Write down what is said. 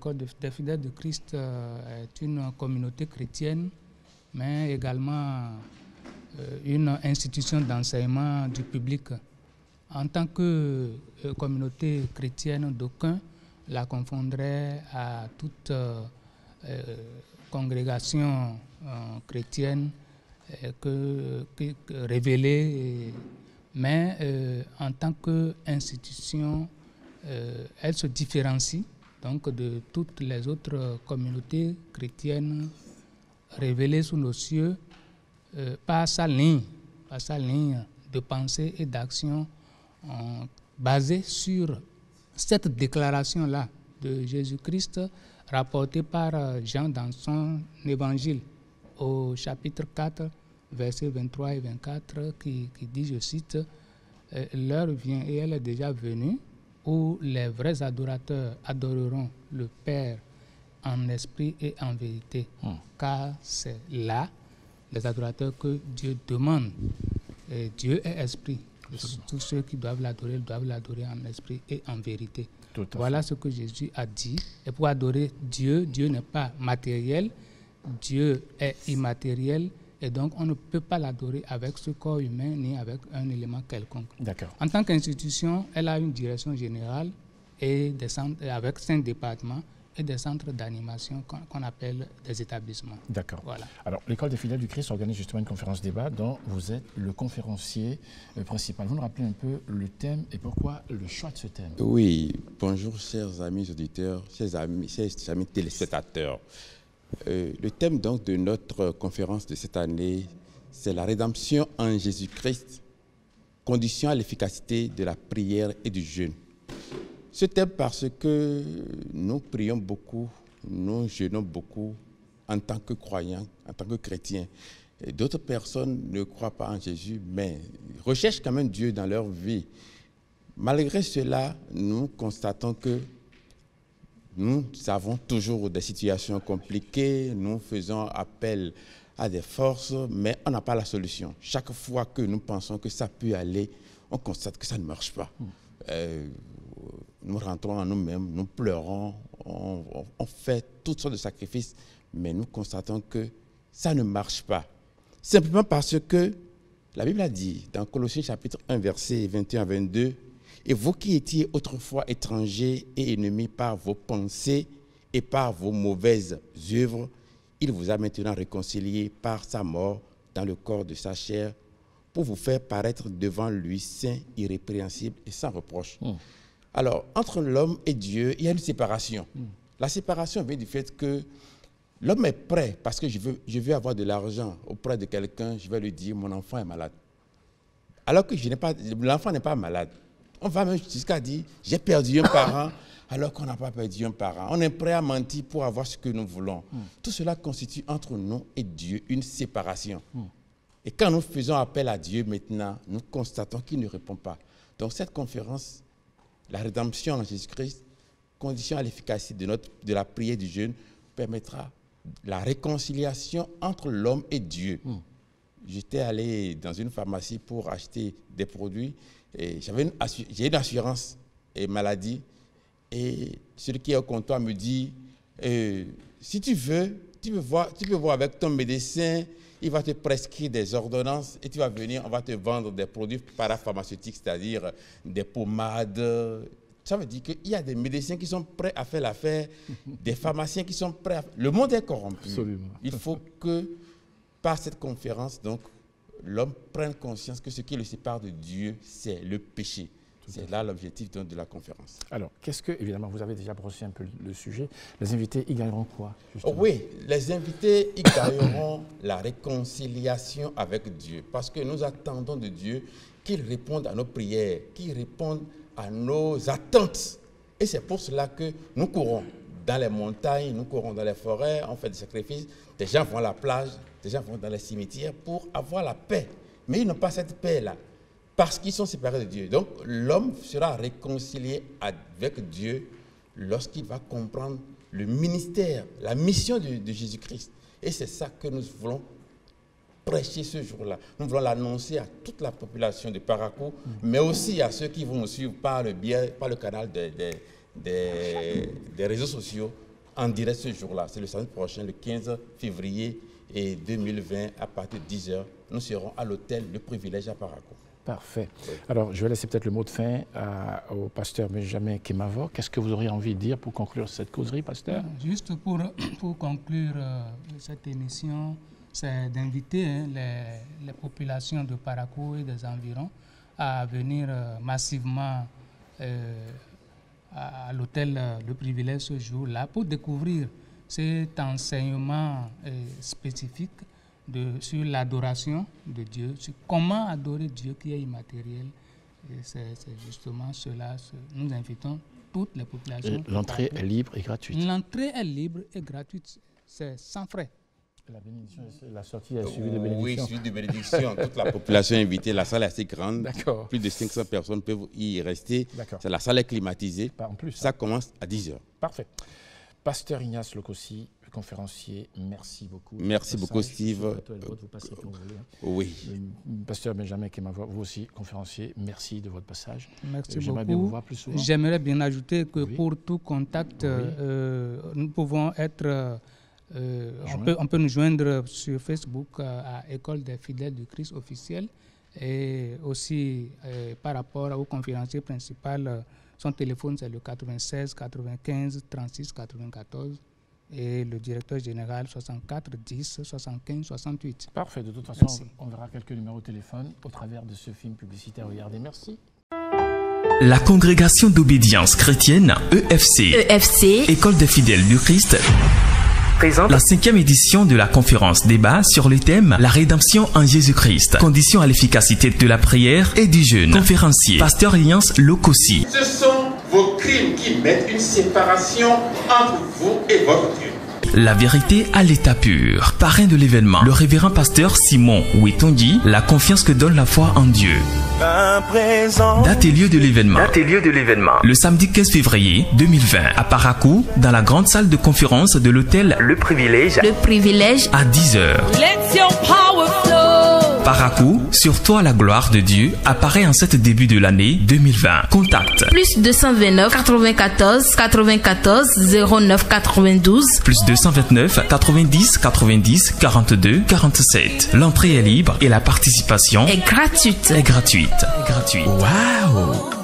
l'école des fidèles de Christ est une communauté chrétienne, mais également une institution d'enseignement du public. En tant que communauté chrétienne, d'aucuns la confondraient à toute congrégation chrétienne révélée, mais en tant qu'institution, elle se différencie donc de toutes les autres communautés chrétiennes révélées sous nos cieux par sa ligne de pensée et d'action basée sur cette déclaration-là de Jésus-Christ rapportée par Jean dans son évangile au chapitre 4, versets 23 et 24, qui dit, je cite, « L'heure vient et elle est déjà venue où les vrais adorateurs adoreront le Père en esprit et en vérité, car c'est là les adorateurs que Dieu demande. Et Dieu est esprit. Tous ceux qui doivent l'adorer en esprit et en vérité. » Voilà ce que Jésus a dit. Et pour adorer Dieu, Dieu n'est pas matériel, Dieu est immatériel, et donc on ne peut pas l'adorer avec ce corps humain ni avec un élément quelconque. En tant qu'institution, elle a une direction générale et avec 5 départements et des centres d'animation qu'on appelle des établissements. D'accord. Voilà. Alors, l'École des fidèles du Christ organise justement une conférence débat dont vous êtes le conférencier principal. Vous nous rappelez un peu le thème et pourquoi le choix de ce thème? Oui, bonjour chers amis auditeurs, chers amis téléspectateurs. Le thème donc de notre conférence de cette année, c'est la rédemption en Jésus-Christ, condition à l'efficacité de la prière et du jeûne. Ce thème parce que nous prions beaucoup, nous jeûnons beaucoup en tant que croyants, en tant que chrétiens. D'autres personnes ne croient pas en Jésus, mais recherchent quand même Dieu dans leur vie. Malgré cela, nous constatons que nous avons toujours des situations compliquées, nous faisons appel à des forces, mais on n'a pas la solution. Chaque fois que nous pensons que ça peut aller, on constate que ça ne marche pas. Nous rentrons en nous-mêmes, nous pleurons, on fait toutes sortes de sacrifices, mais nous constatons que ça ne marche pas. Simplement parce que la Bible a dit, dans Colossiens chapitre 1, versets 21 à 22, « Et vous qui étiez autrefois étrangers et ennemis par vos pensées et par vos mauvaises œuvres, il vous a maintenant réconciliés par sa mort dans le corps de sa chair pour vous faire paraître devant lui saint, irrépréhensible et sans reproche. » Alors, entre l'homme et Dieu, il y a une séparation. La séparation vient du fait que l'homme est prêt, parce que je veux avoir de l'argent auprès de quelqu'un, je vais lui dire, mon enfant est malade. Alors que l'enfant n'est pas malade. On va même jusqu'à dire, j'ai perdu un parent, alors qu'on n'a pas perdu un parent. On est prêt à mentir pour avoir ce que nous voulons. Tout cela constitue entre nous et Dieu une séparation. Et quand nous faisons appel à Dieu maintenant, nous constatons qu'il ne répond pas. Donc cette conférence, la rédemption en Jésus-Christ, condition à l'efficacité de la prière du jeûne, permettra la réconciliation entre l'homme et Dieu. J'étais allé dans une pharmacie pour acheter des produits et j'ai une assurance et maladie. Et celui qui est au comptoir me dit, si tu veux, tu peux voir avec ton médecin, il va te prescrire des ordonnances et tu vas venir, on va te vendre des produits parapharmaceutiques, c'est-à-dire des pommades. Ça veut dire qu'il y a des médecins qui sont prêts à faire l'affaire, des pharmaciens qui sont prêts à... Le monde est corrompu. Absolument. Il faut que, par cette conférence, donc, l'homme prenne conscience que ce qui le sépare de Dieu, c'est le péché. C'est là l'objectif de la conférence. Alors, qu'est-ce que, évidemment, vous avez déjà brossé un peu le sujet, les invités y gagneront quoi justement? Oui, les invités y gagneront la réconciliation avec Dieu, parce que nous attendons de Dieu qu'il réponde à nos prières, qu'il réponde à nos attentes. Et c'est pour cela que nous courons dans les montagnes, nous courons dans les forêts, on fait des sacrifices, des gens vont à la plage, des gens vont dans les cimetières pour avoir la paix. Mais ils n'ont pas cette paix-là, parce qu'ils sont séparés de Dieu. Donc l'homme sera réconcilié avec Dieu lorsqu'il va comprendre le ministère, la mission de Jésus-Christ. Et c'est ça que nous voulons prêcher ce jour-là. Nous voulons l'annoncer à toute la population de Parakou, mais aussi à ceux qui vont nous suivre par le canal des réseaux sociaux, en direct ce jour-là. C'est le samedi prochain, le 15 février 2020, à partir de 10h. Nous serons à l'hôtel Le Privilège à Parakou. Parfait. Alors, je vais laisser peut-être le mot de fin au pasteur Benjamin Kémavo. Qu'est-ce que vous auriez envie de dire pour conclure cette causerie, pasteur? Juste pour conclure cette émission, c'est d'inviter les populations de Parakou et des environs à venir massivement à l'hôtel Le Privilège ce jour-là pour découvrir cet enseignement spécifique sur l'adoration de Dieu, sur comment adorer Dieu qui est immatériel. C'est justement cela. Nous invitons toutes les populations. L'entrée est libre et gratuite. L'entrée est libre et gratuite. C'est sans frais. La bénédiction, la sortie est suivie de bénédiction. Oui, suivie de bénédiction. Toute la population est invitée. La salle est assez grande. D'accord. Plus de 500 personnes peuvent y rester. D'accord. La salle est climatisée. En plus, ça commence à 10h. Parfait. Pasteur Ignace Lokossi, conférencier, merci beaucoup. Merci beaucoup, Steve. Vous passez quand vous voulez. Oui. Pasteur Benjamin Kémavo, vous aussi, conférencier, merci de votre passage. Merci beaucoup. J'aimerais bien vous voir plus souvent. J'aimerais bien ajouter que pour tout contact, nous pouvons être... on peut nous joindre sur Facebook à École des fidèles du Christ officiel et aussi par rapport au conférencier principal, son téléphone c'est le 96 95 36 94 et le directeur général 64 10 75 68. Parfait, de toute façon on verra quelques numéros de téléphone au travers de ce film publicitaire. Regardez, merci. La congrégation d'obédience chrétienne EFC, École des fidèles du Christ, présente la 5e édition de la conférence débat sur le thème La rédemption en Jésus-Christ, conditions à l'efficacité de la prière et du jeûne. Conférencier, pasteur Ignace Lokossi. Ce sont vos crimes qui mettent une séparation entre vous et votre Dieu. La vérité à l'état pur. Parrain de l'événement, le révérend pasteur Simon Ouetondi, la confiance que donne la foi en Dieu. Date et lieu de l'événement. Le samedi 15 février 2020 à Parakou, dans la grande salle de conférence de l'hôtel Le Privilège à 10h. Parakou, sur toi la gloire de Dieu, apparaît en cet début de l'année 2020. Contact. Plus 229 94 94 09 92. Plus 229 90 90 42 47. L'entrée est libre et la participation est gratuite. Waouh!